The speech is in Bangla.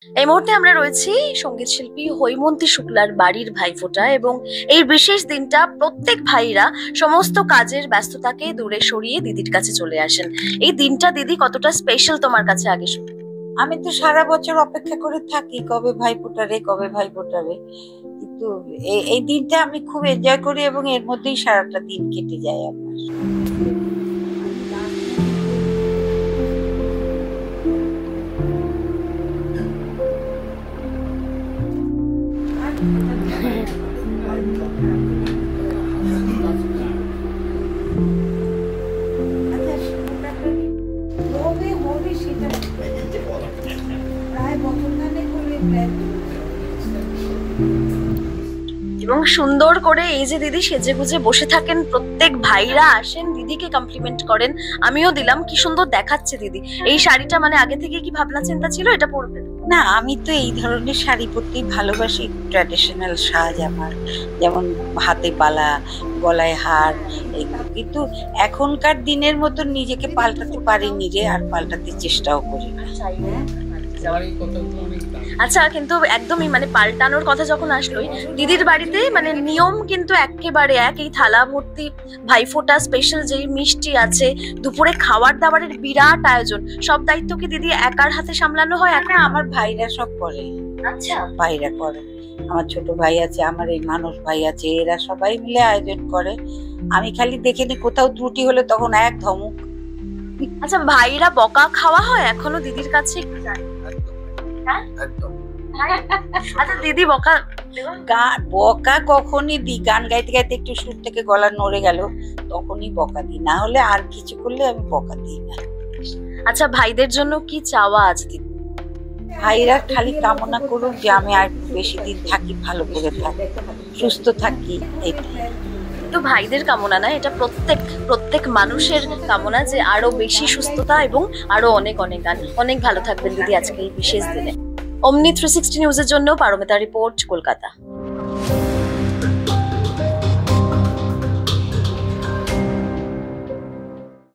এই মুহূর্তে আমরা রয়েছি সঙ্গীত শিল্পী হৈমন্তী শুক্লার বাড়ির ভাইফোঁটা এবং এই বিশেষ দিনটা প্রত্যেক ভাইরা সমস্ত কাজের ব্যস্ততাকে দূরে সরিয়ে দিদির কাছে চলে আসেন। এই দিনটা দিদি কতটা স্পেশাল তোমার কাছে আগে শুনি। আমি তো সারা বছর অপেক্ষা করে থাকি কবে ভাইফোঁটা রে, কিন্তু এই দিনটা আমি খুব এনজয় করি এবং এর মধ্যেই সারাটা দিন কেটে যায় আমার। এবং সুন্দর করে এই যে দিদি সেজে গুজে বসে থাকেন, প্রত্যেক ভাইরা আসেন দিদিকে কমপ্লিমেন্ট করেন। আমিও দিলাম, কি সুন্দর দেখাচ্ছে দিদি এই শাড়িটা। মানে আগে থেকে কি ভাবনা চিন্তা ছিল এটা পরবে? না, আমি তো এই ধরনের শাড়ি পরতেই ভালোবাসি। ট্র্যাডিশনাল সাজ আমার, যেমন হাতে বালা, গলায় হার, এগুলো। কিন্তু এখনকার দিনের মতো নিজেকে পাল্টাতে পারিনি রে, আর পাল্টাতে চেষ্টাও করি না। আচ্ছা, কিন্তু একদমই মানে পাল্টানোর কথা যখন আসলোই, দিদির বাড়িতে মানে নিয়ম কিন্তু একেবারে এক। এই থালা ভর্তি ভাইফোঁটা স্পেশাল যেই মিষ্টি আছে, দুপুরে খাবার দাবারের বিরাট আয়োজন, সব দায়িত্ব কি দিদি একার হাতে সামলানো হয়? না, আমার ভাইরা সব করে। আচ্ছা, ভাইরা করে। আমার ছোট ভাই আছে, আমার এই মানস ভাই আছে, এরা সবাই মিলে আয়োজন করে। আমি খালি দেখে নি কোথাও ত্রুটি হলে তখন এক ধমক। আচ্ছা, ভাইরা বকা খাওয়া হয় এখনো দিদির কাছে? আচ্ছা দিদি বকা বকা কখনই দিই, গান গাইতে গাইতে একটু সুর থেকে গলা নড়ে গেল তখনই বকা দিই, না হলে আর কিছু করলে আমি বকা দিই না। আচ্ছা, ভাইদের জন্য কি চাওয়া আছে দিদি? ভাইরা খালি কামনা করুক যে আমি আর বেশি দিন থাকি, ভালো করে থাকি, সুস্থ থাকি, এইটাই। তো ভাইদের কামনা না, এটা প্রত্যেক মানুষের কামনা যে আরো বেশি সুস্থতা এবং আরো অনেক অনেক গান। অনেক ভালো থাকবেন দিদি আজকে এই বিশেষ দিনে। অমনি 360 নিউজের জন্য পারমিতা রিপোর্ট, কলকাতা।